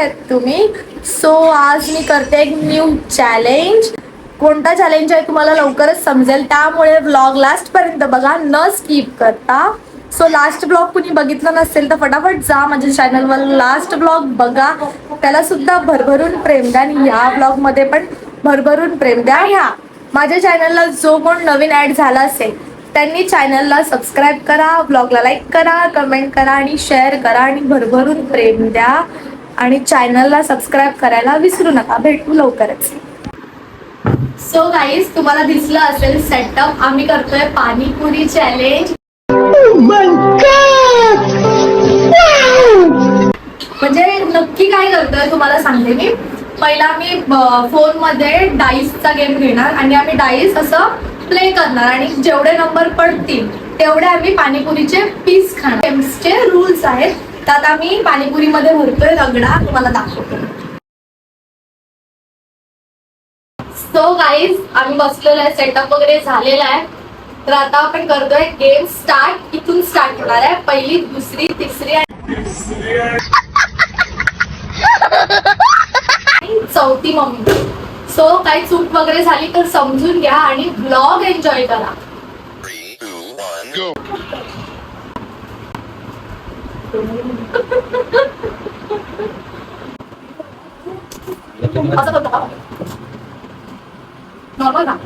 आहेत तुम्ही? सो आज मी करते एक न्यू चॅलेंज. कोणता चॅलेंज आहे तुम्हाला लवकरच समजेल, त्यामुळे व्लॉग लास्ट पर्यंत बघा, न स्किप करता. सो लास्ट ब्लॉग कुणी बघितलं नसेल तर फटाफट जा माझ्या चॅनलवर, लास्ट ब्लॉग बघा, त्याला सुद्धा भरभरून प्रेम द्या आणि ह्या ब्लॉग मध्ये पण भरभरून प्रेम द्या. ह्या माझ्या चॅनलला जो कोण नवीन ऍड झाला असेल त्यांनी चॅनलला सबस्क्राईब करा, ब्लॉगला लाईक करा, कमेंट करा आणि शेअर करा आणि भरभरून प्रेम द्या. आणि चॅनलला सबस्क्राईब करायला विसरू नका. भेटू लवकरच. सो गाईज, तुम्हाला दिसलं असेल सेटअप. आम्ही करतोय पाणीपुरी चॅलेंज. म्हणजे नक्की काय करतोय तुम्हाला सांगते मी. पहिला मी फोन मध्ये डाईसचा गेम घेणार आणि आम्ही डाईस असं प्ले करणार आणि जेवढे नंबर पडतील तेवढे आम्ही पाणीपुरीचे पीस खाणार. गेम्सचे रूल्स आहेत. त्यात आम्ही पाणीपुरीमध्ये भरतोय रगडा, तुम्हाला दाखवतो. सो गाईज, आम्ही बसलेलो आहे, सेटअप वगैरे झालेला आहे. तर आता आपण करतोय गेम स्टार्ट. इथून स्टार्ट होणार आहे. पहिली, दुसरी, तिसरी आणि चौथी मम्मी. सो काही चूक वगैरे झाली तर समजून घ्या आणि ब्लॉग एन्जॉय करा. असं करतो का नॉर्मल का?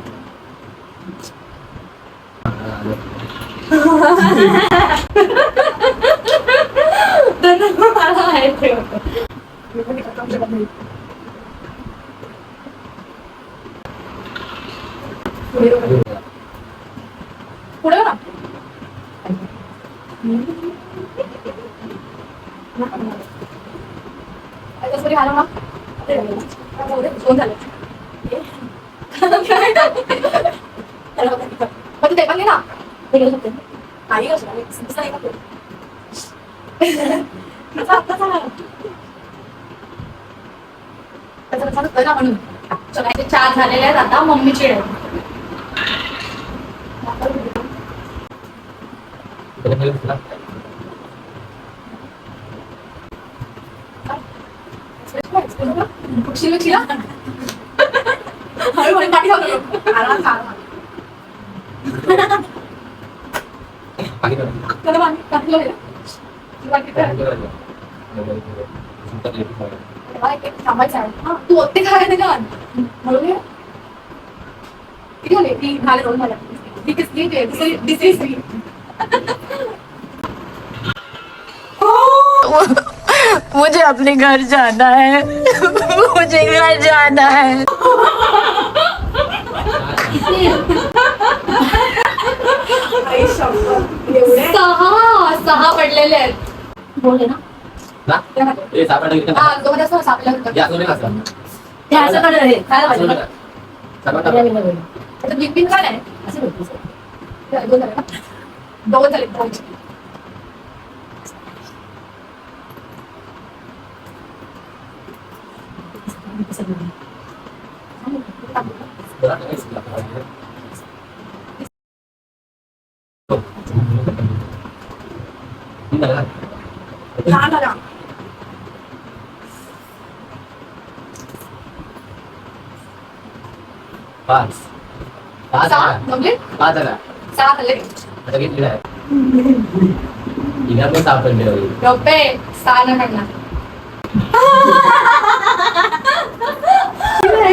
पुढे ना आलं ना दोन झाले. पण ते पण ना काही म्हणून चार झालेले आहेत. आता मम्मीचे हळूहळू पाठी थांबायचं आहे. तू ओते खायला का हळू किती झाले? ती झाले दोन झाल्या. मुझे अपने घर जाना है. मुझे घर जाना है. सहा पडलेले आहेत. बोलले ना बिपिन काय आहे असं दोन झाले. पाच झाले.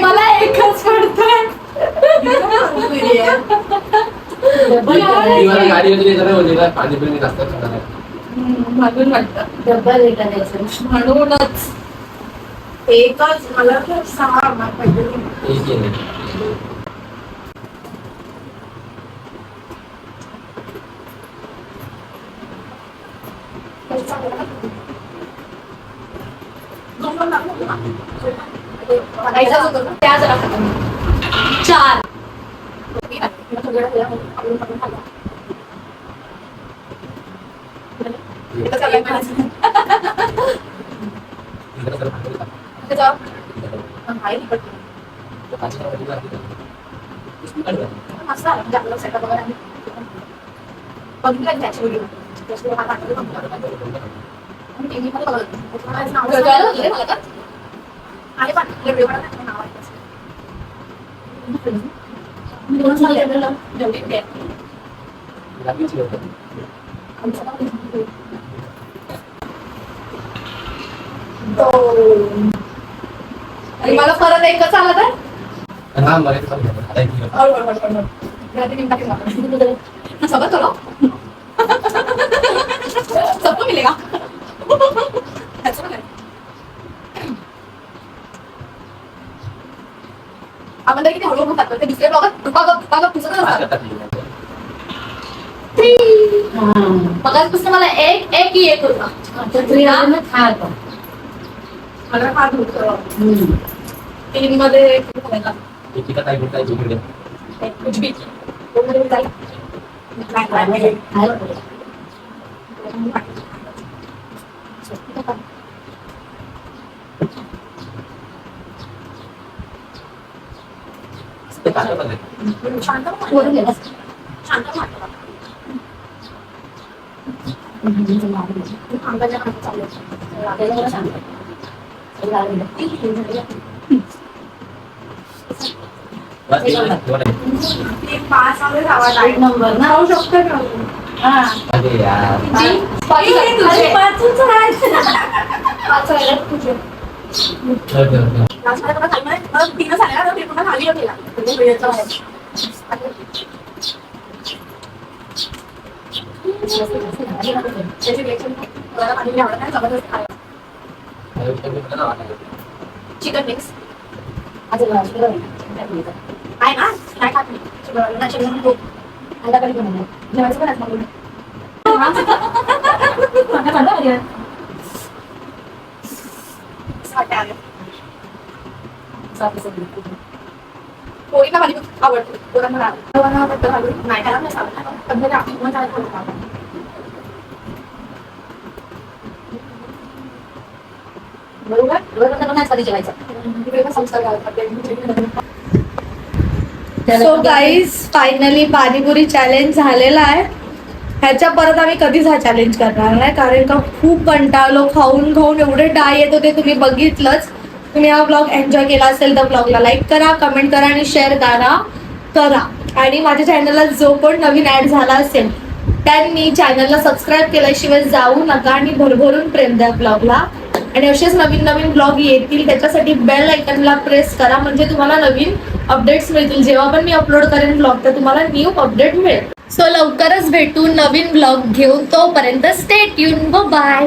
मला एकच पडतोय. म्हणून वाटतं डबल म्हणूनच एकच. मला तर सहा पाहिजे. चार आणि मला परत एकच आला तर सबक करो सबको मिलेगा आपण तर किती हळूहळू खातो ते दुसऱ्या ब्लॉगात तुपागप पुसत मगाचपासून मला एक येत होता मला फार तीन मध्ये नंबर ना राहू शकतो चिकन मिक्स आहे ना काय खात पोळीला भाजी आवडते पोरांना नाही त्याला so guys finally panipuri challenge झालेला आहे. ह्याच्या परत आम्ही कधीच हा चॅलेंज करणार नाही कारण का खूप कंटाळलो खाऊन खाऊन एवढे डाय येत होते तुम्ही बघितलंच. तुम्ही हा ब्लॉग एन्जॉय केला असेल तर ब्लॉगला लाईक करा कमेंट करा आणि शेअर करा आणि माझ्या चॅनलला जो कोण नवीन ऍड झाला असेल त्यांनी चॅनलला सबस्क्राईब केल्याशिवाय जाऊ नका आणि भरभरून प्रेम द्या ब्लॉगला आणि असेच नवीन नवीन ब्लॉग येतील त्याच्यासाठी बेल आयकॉनला प्रेस करा म्हणजे तुम्हाला नवीन अपडेट्स मिळतील. जेव्हा पण मी अपलोड करेन ब्लॉग तर तुम्हाला न्यू अपडेट मिळेल. सो लवकरच भेटू नवीन ब्लॉग घेऊन तोपर्यंत स्टे ट्यून बाय.